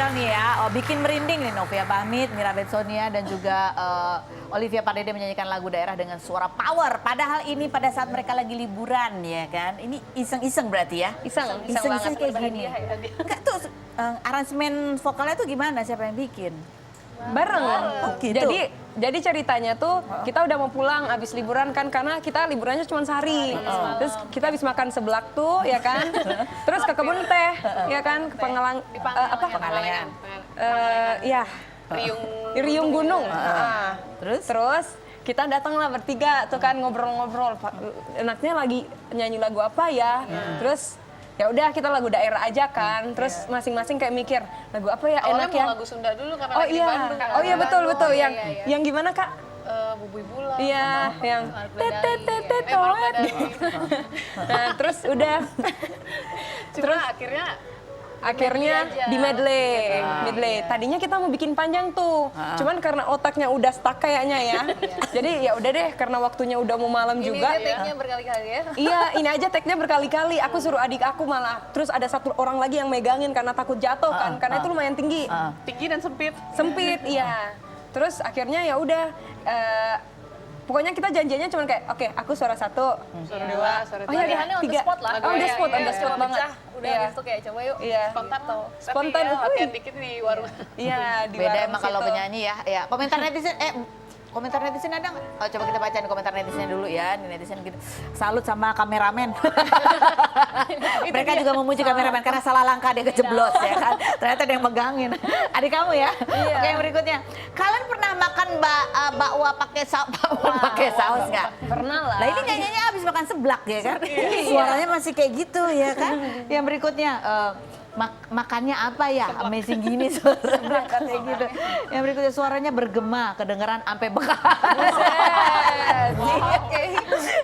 spesial nih ya, bikin merinding nih Novia Pamit, Mira Betsonia dan juga Olivia Pardede menyanyikan lagu daerah dengan suara power. Padahal ini pada saat mereka lagi liburan ya kan. Ini iseng-iseng berarti ya? Iseng-iseng kayak gini. Enggak tuh aransemen vokalnya tuh gimana? Siapa yang bikin? Bareng. Oh, gitu. Jadi ceritanya tuh kita udah mau pulang abis liburan kan karena kita liburannya cuma sehari. Terus kita habis makan seblak tuh ya kan. Terus ke kebun teh ya kan ke Pengalengan. Ya. Riung Gunung. Terus kita datanglah bertiga tuh kan ngobrol-ngobrol. Enaknya lagi nyanyi lagu apa ya? Terus ya udah kita lagu daerah aja kan. Terus masing-masing kayak mikir lagu apa ya enak ya. Lagu Sunda dulu karena Oh lagi di iya. Bandung. Oh iya betul yang gimana Kak? Bubui Bulan. Iya, yang Maruk toet. Dadali. Nah, terus udah Cuma akhirnya di medley. Tadinya kita mau bikin panjang tuh. Cuman karena otaknya udah stuck kayaknya ya. Jadi ya udah deh karena waktunya udah mau malam juga. ini take-nya berkali-kali ya. Iya, ini aja take-nya berkali-kali. Aku suruh adik aku malah. Terus ada satu orang lagi yang megangin karena takut jatuh kan. Karena itu lumayan tinggi. Tinggi dan sempit. Sempit, iya. Terus akhirnya ya udah pokoknya kita janjiannya cuma kayak oke, aku suara satu, Suara dua, suara oh iya, tiga. on the spot lah. On the spot, on the spot banget. Udah Iya. gitu kayak coba yuk Iya. spontan tuh. Spontan, Tapi ya, wih. latihan dikit di warung. Iya, di beda warung emang kalau situ. penyanyi ya. Ya, komentar netizen ada nggak? Oh, coba kita bacain komentar netizennya dulu ya. Ini netizen gitu. Salut sama kameramen. Mereka juga memuji kameramen karena salah langkah dia kejeblos ya kan. Ternyata ada yang megangin. Adik kamu ya. Iya. Oke, yang berikutnya. Kalian pernah makan bakwa pakai saus nggak? Pernah lah. Lah ini nyanyinya abis makan seblak ya kan? Suaranya masih kayak gitu ya kan? Yang berikutnya, makannya apa ya? Amazing gini suara katanya gitu. Yang berikutnya suaranya bergema, kedengeran sampai bekas. Oke.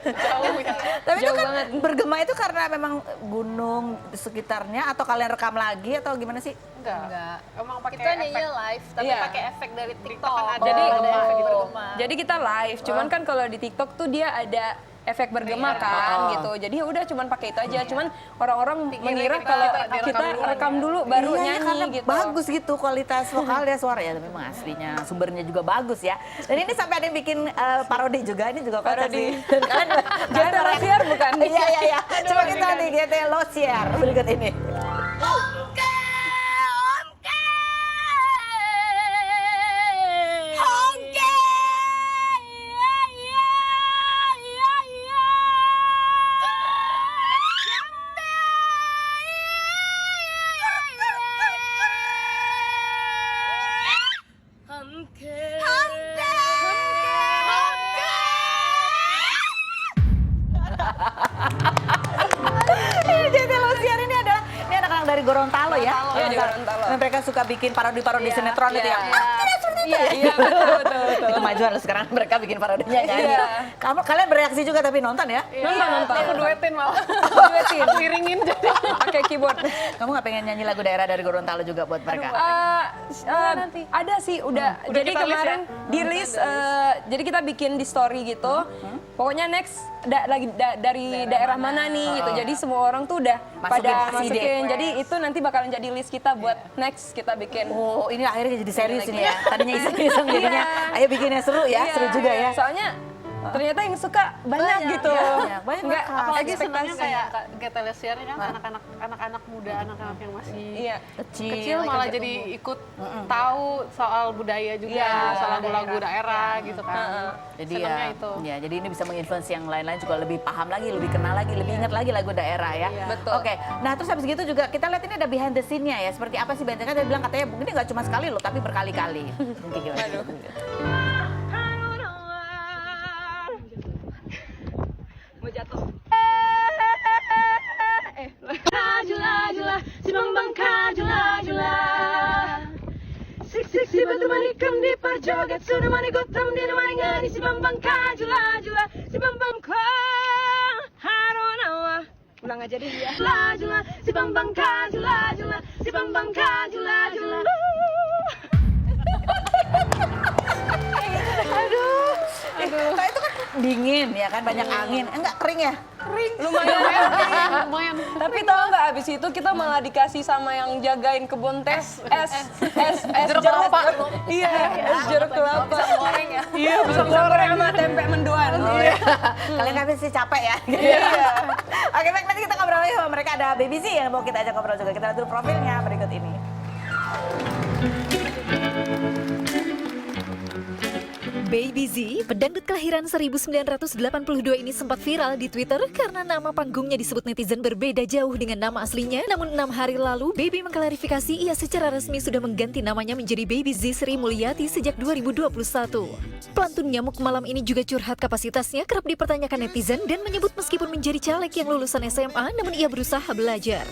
Jauh ya. Tapi itu Jauh kan banget. bergema itu karena memang gunung sekitarnya atau kalian rekam lagi atau gimana sih? Enggak. Emang pakai Gitu efek. ya, Kita nyanyi live tapi Iya. pakai efek dari TikTok kan ada. Jadi ada efek bergema. Jadi kita live, cuman kan kalau di TikTok tuh dia ada efek bergema kan gitu. Jadi ya udah cuman pakai itu aja. Cuman orang-orang mengira kalau kita rekam dulu baru Iya, nyanyi karena gitu. bagus gitu kualitas vokalnya suara ya, tapi memang aslinya sumbernya juga bagus ya. Dan ini sampai ada yang bikin parodi juga, ini juga kocak sih. Dan kalian GT Losier bukan? Iya. Coba kita nih GT Losier berikut ini. Ini GT Losier ini adalah anak-anak dari Gorontalo ya. Iya, di Gorontalo. Dan mereka suka bikin parodi-parodi sinetron itu ya. Iya, betul. Itu kemajuan sekarang mereka bikin parodinya nyanyi. Iya. Kalian bereaksi juga tapi nonton ya? Nonton. Aku duetin malah. Duetin. Aku iringin jadi. Pakai keyboard. Kamu nggak pengen nyanyi lagu daerah dari Gorontalo juga buat mereka? Ada sih udah jadi kita list kemarin ya? di list jadi kita bikin di story gitu pokoknya next dari daerah mana nih gitu jadi semua orang tuh udah pada Masukin masukin jadi itu nanti bakalan jadi list kita buat next kita bikin. Oh, ini akhirnya jadi serius ini ya. Tadinya iseng-iseng jadinya. Ayo bikinnya seru ya, Iya, seru juga ya. soalnya ternyata yang suka banyak gitu banyak nggak banget. Apalagi senangnya ekspektasi. kayak GT Lesiar kan anak-anak muda, anak-anak yang masih Iya. kecil malah jadi ikut tahu soal budaya juga, Iya, soal lagu-lagu daerah gitu kan. Jadi Senangnya ya, itu. ya, jadi ini bisa menginfluence yang lain-lain juga lebih paham lagi, lebih kenal lagi, lebih ingat lagi lagu daerah ya. Betul. Oke, nah terus habis gitu juga kita lihat ini ada behind the scene-nya ya. Seperti apa sih bandnya? Kan tadi bilang katanya ini nggak cuma sekali loh, tapi berkali-kali. Mungkin gimana? Mau jatuh. Jula, si bambang jula. Sik si batu manikam di parjoget sudah mani gotam di mani ngani si bambang jula, si bambang haronawa. Ulang aja deh ya. Jula, si bambang jula, si bambang jula. Aduh. Kalau itu kan dingin ya kan, banyak angin. Enggak kering ya? kering. Lumayan. Tapi tau nggak abis itu kita malah dikasih sama yang jagain kebun teh es jeruk kelapa. Iya, es jeruk kelapa. Bisa goreng ya. Iya, bisa goreng sama tempe mendoan. Iya. Kalian kan pasti capek ya. Iya. Oke, baik, nanti kita ngobrol lagi sama mereka. Ada Baby Z yang mau kita ajak ngobrol juga. Kita lihat dulu profilnya berikut ini. Baby Z, pedangdut kelahiran 1982 ini sempat viral di Twitter karena nama panggungnya disebut netizen berbeda jauh dengan nama aslinya. Namun 6 hari lalu, Baby mengklarifikasi ia secara resmi sudah mengganti namanya menjadi Baby Z Sri Mulyati sejak 2021. Pelantun nyamuk malam ini juga curhat kapasitasnya kerap dipertanyakan netizen dan menyebut meskipun menjadi caleg yang lulusan SMA, namun ia berusaha belajar.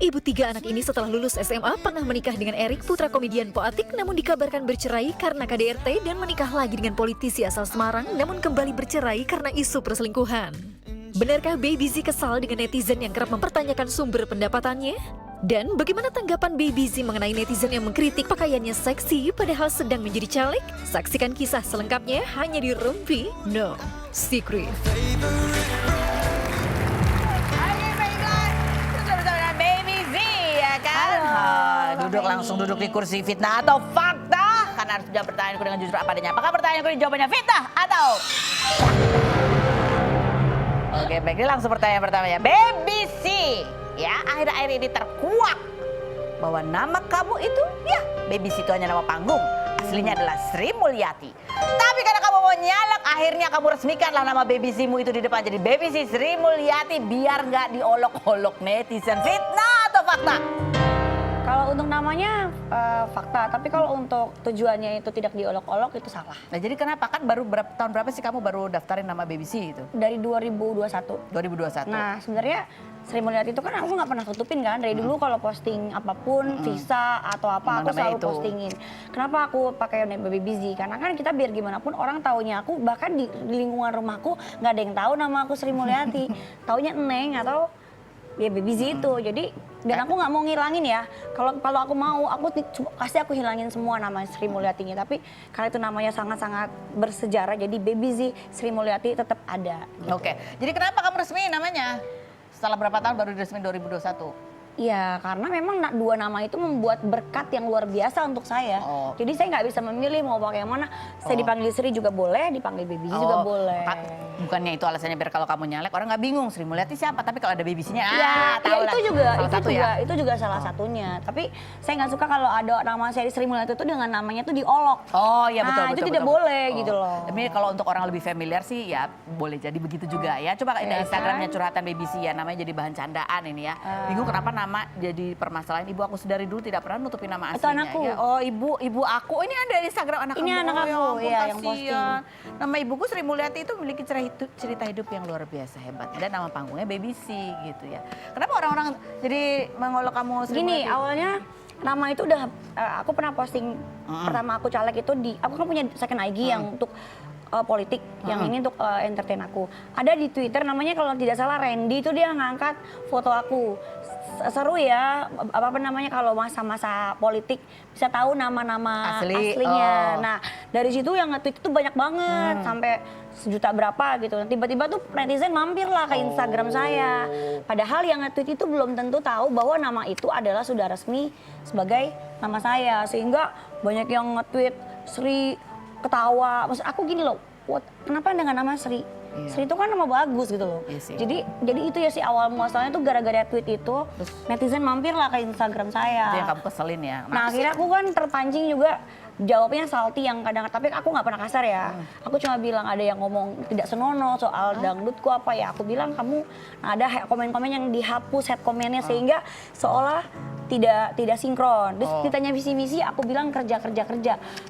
Ibu 3 anak ini setelah lulus SMA pernah menikah dengan Erik, putra komedian Poatik, namun dikabarkan bercerai karena KDRT dan menikah lagi dengan politisi asal Semarang, namun kembali bercerai karena isu perselingkuhan. Benarkah Baby Z kesal dengan netizen yang kerap mempertanyakan sumber pendapatannya? Dan bagaimana tanggapan Baby Z mengenai netizen yang mengkritik pakaiannya seksi padahal sedang menjadi caleg? Saksikan kisah selengkapnya hanya di Rumpi No Secret. Duduk langsung duduk di kursi fitnah atau fakta, karena harus jawab pertanyaanku dengan jujur apa adanya. Apakah pertanyaanku ini jawabannya fitnah atau Oke, baik, ini langsung pertanyaan pertamanya. Baby Z, ya, akhir-akhir ini terkuak bahwa nama kamu itu, ya, Baby Z itu hanya nama panggung. Aslinya adalah Sri Mulyati. Tapi karena kamu mau nyalek, akhirnya kamu resmikanlah nama Baby Z-mu itu di depan jadi Baby Z Sri Mulyati biar nggak diolok-olok netizen. Fitnah atau fakta? Kalau untuk namanya fakta, tapi kalau untuk tujuannya itu tidak diolok-olok itu salah. Nah, jadi kenapa kan baru tahun berapa sih kamu baru daftarin nama Baby Z itu? Dari 2021. 2021. Nah, sebenarnya Sri Mulyati itu kan aku nggak pernah tutupin kan dari dulu kalau posting apapun, visa atau apa, aku Namanya selalu itu. postingin. Kenapa aku pakai name Baby Z? Karena kan kita biar gimana pun orang taunya aku, bahkan di lingkungan rumahku nggak ada yang tahu nama aku Sri Mulyati. Taunya Neng atau ya Baby Z itu. Jadi dan aku nggak mau ngilangin ya. Kalau aku mau, pasti aku hilangin semua nama Sri Mulyatinya. Tapi karena itu namanya sangat-sangat bersejarah, jadi Baby Z Sri Mulyati tetap ada. Gitu. Oke, jadi kenapa kamu resmi namanya? Setelah berapa tahun baru diresmi 2021? Iya, karena memang dua nama itu membuat berkat yang luar biasa untuk saya. Oh. Jadi saya nggak bisa memilih mau pakai yang mana. Saya dipanggil Sri juga boleh, dipanggil Baby Z juga boleh. Bukannya itu alasannya biar kalau kamu nyalek orang nggak bingung Sri Mulyati siapa, tapi kalau ada Baby Z-nya, Ya, tahu lah. itu juga salah satunya. Tapi saya nggak suka kalau ada nama saya Sri Mulyati itu dengan namanya tuh diolok. Oh iya, betul, Nah, betul. itu tidak betul. boleh gitu loh. Tapi kalau untuk orang lebih familiar sih ya boleh jadi begitu juga ya. Coba di Iya Instagramnya kan? curhatan Baby Z ya, namanya jadi bahan candaan ini ya. Bingung kenapa nama jadi permasalahan. Ibu aku dari dulu tidak pernah nutupin nama Itu aslinya. anakku. Ya. Oh ibu aku, ini ada di Instagram anak Ini kamu. anak Oh, aku, ya ampun, iya, yang kasihan. Nama ibuku Sri Mulyati itu memiliki cerita hidup yang luar biasa hebat. Dan nama panggungnya Baby Z gitu ya. Kenapa orang-orang jadi mengolok kamu Sri Gini, Mulyati? awalnya nama itu udah aku pernah posting pertama aku caleg itu aku kan punya second IG yang untuk politik, yang ini untuk entertain aku. Ada di Twitter namanya kalau tidak salah Randy, itu dia ngangkat foto aku. Seru ya, apa namanya kalau masa-masa politik bisa tahu nama-nama aslinya. Nah, dari situ yang nge-tweet itu banyak banget, sampai 1 juta berapa gitu. Tiba-tiba tuh netizen mampir lah ke Instagram saya. Padahal yang nge-tweet itu belum tentu tahu bahwa nama itu adalah sudah resmi sebagai nama saya. Sehingga banyak yang nge-tweet Sri ketawa. Maksud aku gini loh, kenapa dengan nama Sri? Sri itu kan nama bagus gitu loh. Jadi itu ya sih awal muasalnya tuh gara-gara tweet itu netizen mampir lah ke Instagram saya. Itu yang kamu keselin ya? Nah akhirnya aku kan terpancing juga jawabnya salty yang kadang, tapi aku nggak pernah kasar ya. Aku cuma bilang ada yang ngomong tidak senonoh soal dangdutku apa ya. Aku bilang kamu ada komen-komen yang dihapus head komennya sehingga seolah tidak sinkron. Terus ditanya visi misi, aku bilang kerja.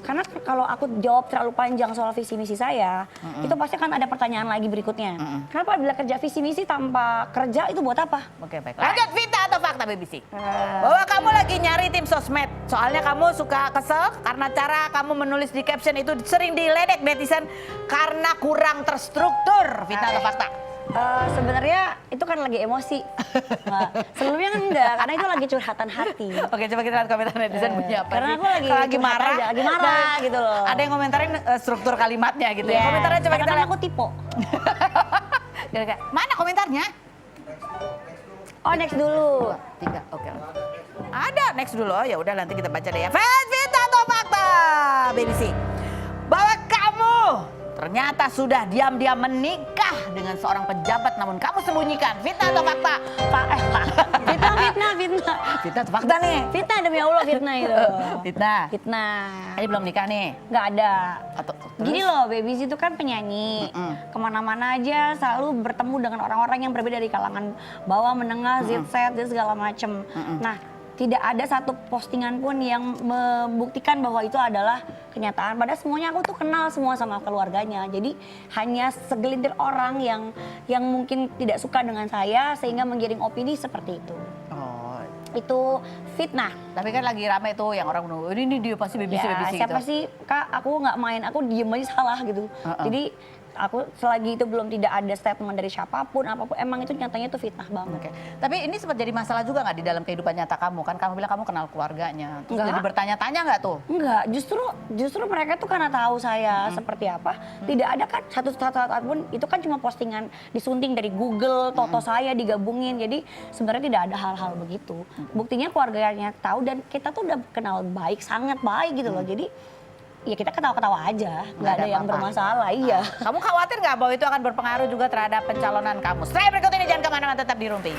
Karena kalau aku jawab terlalu panjang soal visi misi saya, itu pasti akan ada pertanyaan lagi berikutnya. Kenapa bila kerja visi misi tanpa kerja itu buat apa? Oke, baik. Lanjut, Vita atau fakta Baby Z? Bahwa kamu lagi nyari tim sosmed. Soalnya kamu suka kesel karena cara kamu menulis di caption itu sering diledek netizen karena kurang terstruktur. Vita atau fakta? Sebenarnya itu kan lagi emosi. Nah, sebelumnya kan enggak, karena itu lagi curhatan hati. Oke, coba kita lihat komentar netizen punya apa Karena sih. aku lagi Kalau curhat marah, aja, lagi marah gitu loh. Ada yang komentarin struktur kalimatnya gitu ya. Komentarnya coba karena kita kan lihat. aku tipe. Kira-kira, mana komentarnya? Oh, next dulu. 2, 3, oke. Ada next dulu, ya udah nanti kita baca deh ya. Fitnah atau fakta, BBC. Bahwa kamu ternyata sudah diam-diam menikah dengan seorang pejabat namun kamu sembunyikan. Fitnah atau fakta? Fitnah. Fitnah atau fakta nih? Fitnah demi Allah, fitnah itu. Fitnah. Fitnah. Ini belum nikah nih? Nggak ada. Atau Gini loh, Baby Z itu kan penyanyi. Kemana-mana aja selalu bertemu dengan orang-orang yang berbeda dari kalangan bawah, menengah, Z-set, dan segala macem. Nah, tidak ada satu postingan pun yang membuktikan bahwa itu adalah kenyataan. Padahal semuanya aku tuh kenal semua sama keluarganya. Jadi hanya segelintir orang yang mungkin tidak suka dengan saya sehingga menggiring opini seperti itu. Oh. Itu fitnah. Tapi kan lagi rame tuh yang orang menunggu, ini dia pasti BBC Ya, BBC siapa gitu. sih, Kak, aku nggak main, aku diem aja salah gitu. Jadi aku selagi itu belum tidak ada statement dari siapapun, apapun, emang itu nyatanya itu fitnah banget. Oke. Tapi ini sempat jadi masalah juga nggak di dalam kehidupan nyata kamu? Kan kamu bilang kamu kenal keluarganya. Terus Enggak. jadi bertanya-tanya nggak tuh? Enggak, justru mereka tuh karena tahu saya seperti apa, tidak ada kan satu pun itu kan cuma postingan disunting dari Google, foto saya digabungin. Jadi sebenarnya tidak ada hal-hal begitu. Buktinya keluarganya tahu dan kita tuh udah kenal baik, sangat baik gitu loh. Jadi ya kita ketawa-ketawa aja, nggak ada yang apa-apa. bermasalah, iya. Kamu khawatir nggak bahwa itu akan berpengaruh juga terhadap pencalonan kamu? Setelah berikut ini jangan kemana-mana, tetap di Rumpi.